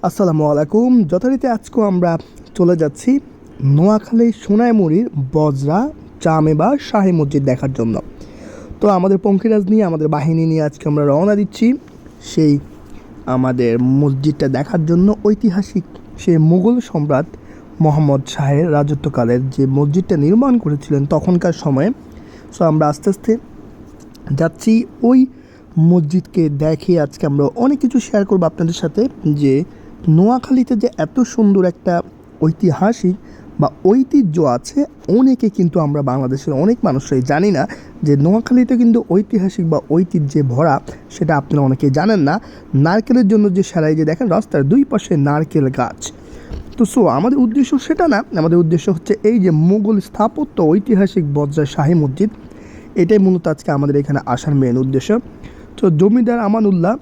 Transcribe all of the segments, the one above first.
আসসালামু আলাইকুম। যথারীতি আজকে আমরা চলে যাচ্ছি নোয়াখালী সোনাইমুড়ির বজরা জামে বা শাহী মসজিদ দেখার জন্য। তো আমাদের পঙ্খিরাজ নিয়ে আমাদের বাহিনী নিয়ে আজকে আমরা রওনা দিচ্ছি সেই আমাদের মসজিদটা দেখার জন্য। ঐতিহাসিক সেই মুঘল সম্রাট মোহাম্মদ শাহের রাজত্বকালের যে মসজিদটা নির্মাণ করেছিলেন তখনকার সময়ে। সো আমরা আস্তে আস্তে যাচ্ছি ওই মসজিদকে দেখে আজকে আমরা অনেক কিছু শেয়ার করবো আপনাদের সাথে, যে নোয়াখালীতে যে এত সুন্দর একটা ঐতিহাসিক বা ঐতিহ্য আছে, অনেকে কিন্তু আমরা বাংলাদেশের অনেক মানুষরাই জানি না যে নোয়াখালীতে কিন্তু ঐতিহাসিক বা ঐতিহ্যে ভরা, সেটা আপনারা অনেকেই জানেন না। নারকেলের জন্য যে সারাই যে দেখেন রাস্তার দুই পাশে নারকেল গাছ। তো আমাদের উদ্দেশ্য সেটা না, আমাদের উদ্দেশ্য হচ্ছে এই যে মুঘল স্থাপত্য ঐতিহাসিক বজরা শাহী মসজিদ, এটাই মূলত আজকে আমাদের এখানে আসার মেন উদ্দেশ্য। তো জমিদার আমানুল্লাহ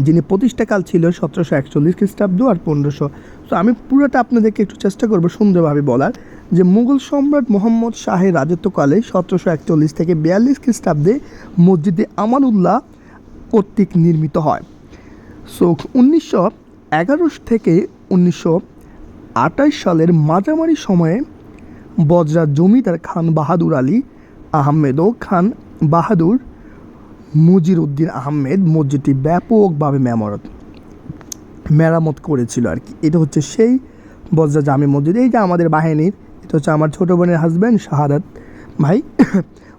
যিনি প্রতিষ্ঠাকাল ছিল 1741 খ্রিস্টাব্দ আর 1500। তো আমি পুরোটা আপনাদেরকে একটু চেষ্টা করবো সুন্দরভাবে বলার, যে মুঘল সম্রাট মোহাম্মদ শাহের রাজত্বকালে 1741 থেকে 42 খ্রিস্টাব্দে মসজিদে আমানুল্লাহ কর্তৃক নির্মিত হয়। সো 1911 থেকে 1928 সালের মাঝামাঝি সময়ে বজরা জমিদার খান বাহাদুর আলী আহমেদ ও খান বাহাদুর মুজির উদ্দিন আহমেদ মসজিদটি ব্যাপকভাবে মেরামত করেছিল আর কি। এটা হচ্ছে সেই বজরা জামে মসজিদ। এই যে আমাদের বাহিনীর, এটা হচ্ছে আমার ছোটো বোনের হাজব্যান্ড শাহাদাত ভাই,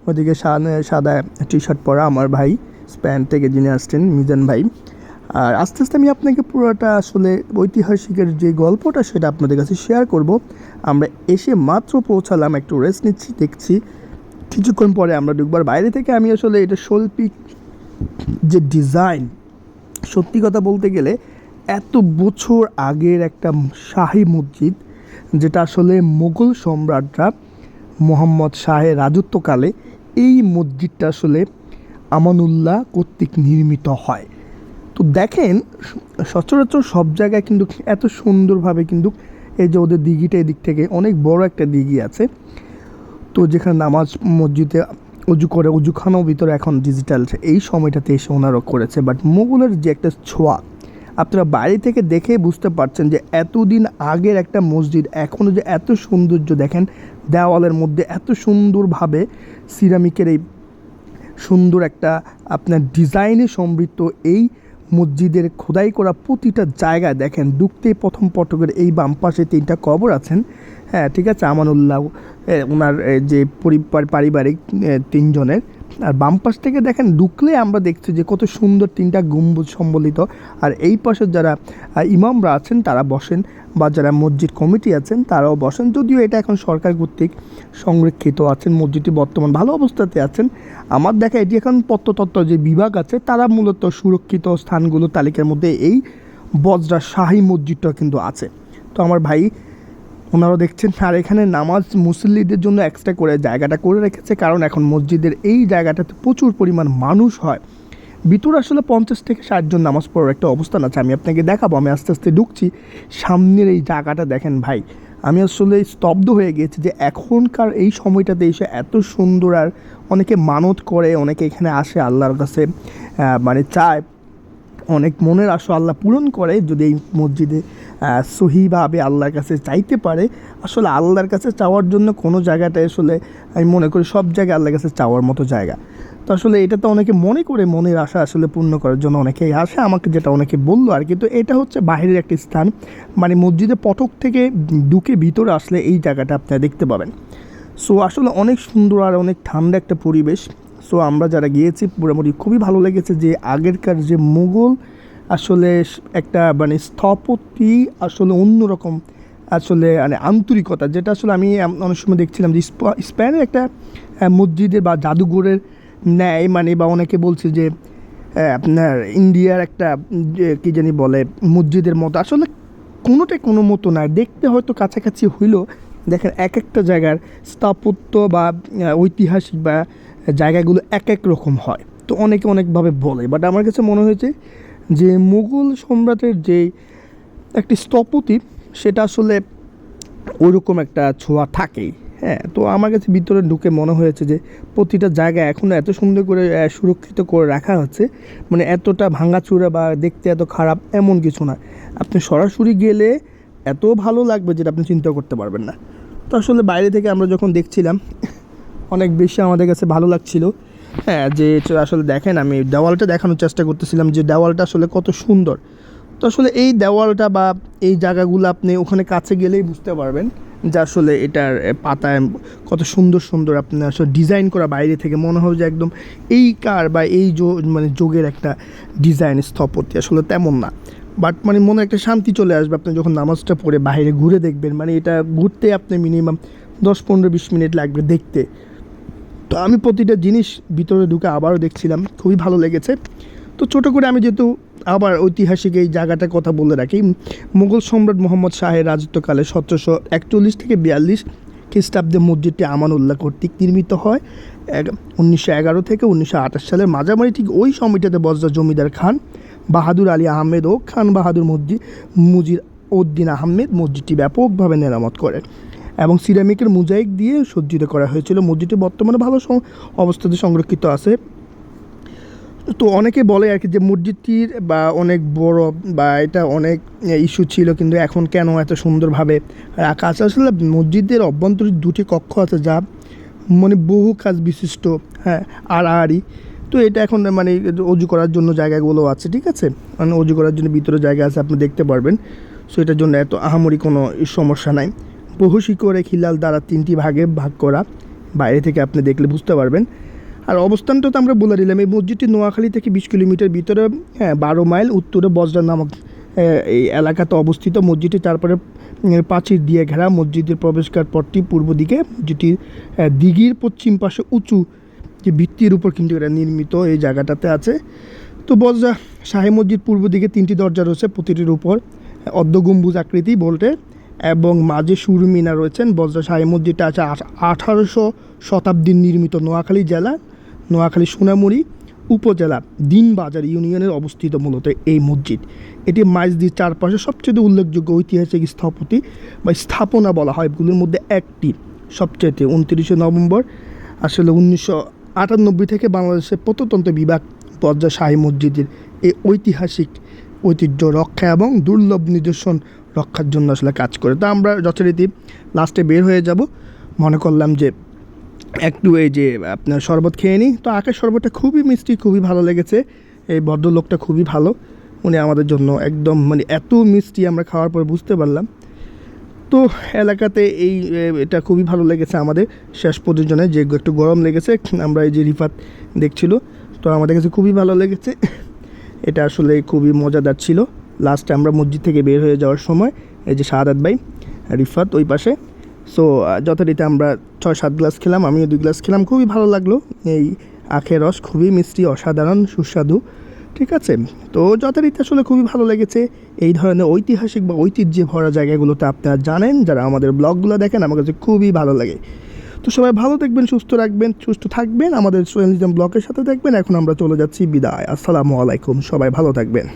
ওদিকে সাদা টি শার্ট পরা আমার ভাই স্প্যান থেকে যিনি আসছেন মিজান ভাই। আর আস্তে আস্তে আমি আপনাকে পুরোটা আসলে ঐতিহাসিকের যে গল্পটা সেটা আপনাদের কাছে শেয়ার করব। আমরা এসে মাত্র পৌঁছালাম, একটু রেস্ট নিচ্ছি, দেখছি কিছুক্ষণ পরে আমরা ঢুকবার। বাইরে থেকে আমি আসলে এটা শৈল্পিক যে ডিজাইন, সত্যি কথা বলতে গেলে এত বছর আগের একটা শাহী মসজিদ, যেটা আসলে মুঘল সম্রাটরা মোহাম্মদ শাহের রাজত্বকালে এই মসজিদটা আসলে আমানুল্লাহ কর্তৃক নির্মিত হয়। তো দেখেন সচরাচর সব জায়গায় কিন্তু এত সুন্দরভাবে কিন্তু এই যে ওদের দিঘিটা, এদিক থেকে অনেক বড় একটা দিঘি আছে, তো যেখানে নামাজ মসজিদে উজু করে, উজুখানাও ভিতরে এখন ডিজিটাল, এই সময়টাতে এসে ওনারা করেছে। বাট মুঘলের যে একটা ছোঁয়া আপনারা বাইরে থেকে দেখে বুঝতে পারছেন যে এতদিন আগের একটা মসজিদ এখনও যে এত সৌন্দর্য, দেখেন দেওয়ালের মধ্যে এত সুন্দরভাবে সিরামিকের এই সুন্দর একটা আপনার ডিজাইনে সমৃদ্ধ এই মসজিদের খোদাই করা প্রতিটা জায়গায় দেখেন ঢুকতেই প্রথম পটকের এই বাম পাশে 3টা কবর আছেন। হ্যাঁ ঠিক আছে, আমানুল্লাহ ওনার যে পারিবারিক 3 জনের। আর বাম পাশ থেকে দেখেন ঢুকলে আমরা দেখছি যে কত সুন্দর 3টা গম্বুজ সম্বলিত। আর এই পাশে যারা ইমামরা আছেন তারা বসেন, বা যারা মসজিদ কমিটি আছেন তারাও বসেন। যদিও এটা এখন সরকার কর্তৃক সংরক্ষিত আছেন, মসজিদটি বর্তমান ভালো অবস্থাতে আছেন। আমার দেখা এটি এখন প্রত্নতত্ত্ব যে বিভাগ আছে তারা মূলত সুরক্ষিত স্থানগুলো তালিকার মধ্যে এই বজরা শাহী মসজিদটা কিন্তু আছে। তো আমার ভাই ওনারাও দেখছেন। আর এখানে নামাজ মুসল্লিদের জন্য এক্সট্রা করে জায়গাটা করে রেখেছে, কারণ এখন মসজিদের এই জায়গাটাতে প্রচুর পরিমাণ মানুষ হয়। ভিতরে আসলে 50 থেকে 60 জন নামাজ পড়ার একটা অবস্থান আছে, আমি আপনাকে দেখাবো। আমি আস্তে আস্তে ঢুকছি, সামনের এই জায়গাটা দেখেন ভাই, আমি আসলে স্তব্ধ হয়ে গিয়েছি যে এখনকার এই সময়টাতে এসে এত সুন্দর। আর অনেকে মানত করে, অনেকে এখানে আসে আল্লাহর কাছে মানে চায়, অনেক মনের আশা আল্লাহ পূরণ করে যদি এই মসজিদে সহিভাবে আল্লাহর কাছে চাইতে পারে। আসলে আল্লাহর কাছে চাওয়ার জন্য কোনো জায়গাটায় আসলে আমি মনে করি সব জায়গায় আল্লাহর কাছে চাওয়ার মতো জায়গা। তো আসলে এটা তো অনেকে মনে করে মনের আশা আসলে পূর্ণ করার জন্য অনেকেই আসে, আমাকে যেটা অনেকে বললো আর কি। তো এটা হচ্ছে বাইরের একটি স্থান, মানে মসজিদের পটক থেকে ঢুকে ভিতরে আসলে এই জায়গাটা আপনারা দেখতে পাবেন। সো আসলে অনেক সুন্দর আর অনেক ঠান্ডা একটা পরিবেশ। সো আমরা যারা গিয়েছি মোটামুটি খুবই ভালো লেগেছে, যে আগেরকার যে মুঘল আসলে একটা মানে স্থপতি আসলে অন্যরকম আসলে মানে আন্তরিকতা, যেটা আসলে আমি অনেক সময় দেখছিলাম যে স্পেনের একটা মসজিদের বা জাদুঘরের ন্যায়, মানে বা অনেকে বলছে যে আপনার ইন্ডিয়ার একটা কী জানি বলে মসজিদের মতো, আসলে কোনোটাই কোনো মতো না, দেখতে হয়তো কাছাকাছি হইলেও দেখেন এক একটা জায়গার স্থাপত্য বা ঐতিহাসিক বা জায়গাগুলো এক এক রকম হয়। তো অনেকে অনেকভাবে বলে, বাট আমার কাছে মনে হয়েছে যে মুঘল সম্রাটের যে একটি স্থপতি সেটা আসলে ওইরকম একটা ছোঁয়া থাকেই। হ্যাঁ, তো আমার কাছে ভিতরে ঢুকে মনে হয়েছে যে প্রতিটা জায়গা এখনও এত সুন্দর করে সুরক্ষিত করে রাখা হচ্ছে, মানে এতটা ভাঙাচোরা বা দেখতে এত খারাপ এমন কিছু না। আপনি সরাসরি গেলে এত ভালো লাগবে যেটা আপনি চিন্তা করতে পারবেন না। তো আসলে বাইরে থেকে আমরা যখন দেখছিলাম অনেক বেশি আমাদের কাছে ভালো লাগছিল। হ্যাঁ, যে আসলে দেখেন আমি দেওয়ালটা দেখানোর চেষ্টা করতেছিলাম যে দেওয়ালটা আসলে কত সুন্দর। তো আসলে এই দেওয়ালটা বা এই জায়গাগুলো আপনি ওখানে কাছে গেলেই বুঝতে পারবেন যে আসলে এটার পাতায় কত সুন্দর সুন্দর আপনার আসলে ডিজাইন করা, বাইরে থেকে মনে হবে যে একদম এই কার বা এই মানে যোগের একটা ডিজাইন স্থপতি, আসলে তেমন না। বাট মানে মনে একটা শান্তি চলে আসবে আপনি যখন নামাজটা পড়ে বাইরে ঘুরে দেখবেন। মানে এটা ঘুরতে আপনি মিনিমাম 10-15-20 মিনিট লাগবে দেখতে। তো আমি প্রতিটা জিনিস ভিতরে ঢুকে আবারও দেখছিলাম, খুবই ভালো লেগেছে। তো ছোটো করে আমি যেহেতু আবার ঐতিহাসিক এই জায়গাটার কথা বলে রাখি, মুঘল সম্রাট মোহাম্মদ শাহের রাজত্বকালে 1741 থেকে 42 খ্রিস্টাব্দে মসজিদটি আমানউল্লাহ কর্তৃক নির্মিত হয়। 1911 থেকে 1928 সালের মাঝামাঝি ঠিক ওই সময়টাতে বজরা জমিদার খান বাহাদুর আলী আহমেদ ও খান বাহাদুর মুজির উদ্দিন আহমেদ মসজিদটি ব্যাপকভাবে মেরামত করেন এবং সিরামিকের মোজাইক দিয়ে সজ্জিত করা হয়েছিল। মসজিদটি বর্তমানে ভালো অবস্থাতে সংরক্ষিত আছে। তো অনেকে বলে আর কি যে মসজিদটির বা অনেক বড় বা এটা অনেক ইস্যু ছিল, কিন্তু এখন কেন এত সুন্দরভাবে রাখা আছে। আসলে মসজিদের অভ্যন্তরে 2টি কক্ষ আছে যা মানে বহু কাজ বিশিষ্ট, হ্যাঁ, আড়াআড়ি। তো এটা এখন মানে অজু করার জন্য জায়গাগুলো আছে, ঠিক আছে, মানে অজু করার জন্য ভিতরে জায়গা আছে, আপনি দেখতে পারবেন। সো এটার জন্য এত আহামরি কোনো সমস্যা নাই। বহু শিখরে খিলাল দ্বারা 3টি ভাগে ভাগ করা, বাইরে থেকে আপনি দেখলে বুঝতে পারবেন। আর অবস্থানটা তো আমরা বলে দিলাম, এই মসজিদটি নোয়াখালী থেকে 20 কিলোমিটার ভিতরে, হ্যাঁ, 12 মাইল উত্তরে বজরা নামক এই এলাকাতে অবস্থিত। মসজিদটি তারপরে প্রাচীর দিয়ে ঘেরা। মসজিদের প্রবেশকার পথটি পূর্ব দিকে, যেটি দিঘির পশ্চিম পাশে উঁচু যে ভিত্তির উপর কিন্তু এটা নির্মিত এই জায়গাটাতে আছে। তো বজরা শাহী মসজিদ পূর্ব দিকে 3টি দরজা রয়েছে, প্রতিটির উপর অর্ধগম্বুজ আকৃতি ভোল্টে এবং মাঝে সুর মিনার রয়েছেন। বজরা শাহী মসজিদটা আছে 1800 শতাব্দীর নির্মিত। নোয়াখালী জেলা, নোয়াখালী সোনামুড়ি উপজেলা দিনবাজার ইউনিয়নের অবস্থিত মূলত এই মসজিদ। এটি মাইজদির চারপাশে সবচেয়ে উল্লেখযোগ্য ঐতিহাসিক স্থপতি বা স্থাপনা বলা হয় এগুলির মধ্যে একটি। সবচেয়ে 29শে নভেম্বর আসলে 1998 থেকে বাংলাদেশের প্রত্নতত্ত্ব বিভাগ বজরা শাহী মসজিদের এই ঐতিহাসিক ঐতিহ্য রক্ষা এবং দুর্লভ নিদর্শন রক্ষার জন্য আসলে কাজ করে। তো আমরা যথারীতি লাস্টে বের হয়ে যাব, মনে করলাম যে একটু এই যে আপনার শরবত খেয়ে নিই। তো আখের শরবতটা খুবই মিষ্টি, খুবই ভালো লেগেছে। এই ভদ্রলোকটা খুবই ভালো, উনি আমাদের জন্য একদম মানে এত মিষ্টি আমরা খাওয়ার পর বুঝতে পারলাম। তো এলাকাতে এটা খুবই ভালো লেগেছে আমাদের। শেষ পর্যন্ত যে একটু গরম লেগেছে, আমরা এই যে রিফাত দেখছিল, তো আমাদের কাছে খুবই ভালো লেগেছে। এটা আসলে খুবই মজাদার ছিল। লাস্টে আমরা মসজিদ থেকে বের হয়ে যাওয়ার সময় এই যে শাহাদাত ভাই, রিফাত ওই পাশে, সো যথারীতি আমরা 6-7 গ্লাস খেলাম, আমিও 2 গ্লাস খেলাম। খুবই ভালো লাগলো। এই আখের রস খুবই মিষ্টি, অসাধারণ সুস্বাদু, ঠিক আছে। তো যথারীতি আসলে খুবই ভালো লেগেছে। এই ধরনের ঐতিহাসিক বা ঐতিহ্যে ভরা জায়গাগুলোতে আপনারা জানেন, যারা আমাদের ব্লগগুলো দেখেন, আমার কাছে খুবই ভালো লাগে। তো সবাই ভালো থাকবেন, সুস্থ থাকবেন, আমাদের সোহেল নিজাম ব্লগের সাথে থাকবেন। এখন আমরা চলে যাচ্ছি, বিদায়, আসসালামু আলাইকুম, সবাই ভালো থাকবেন।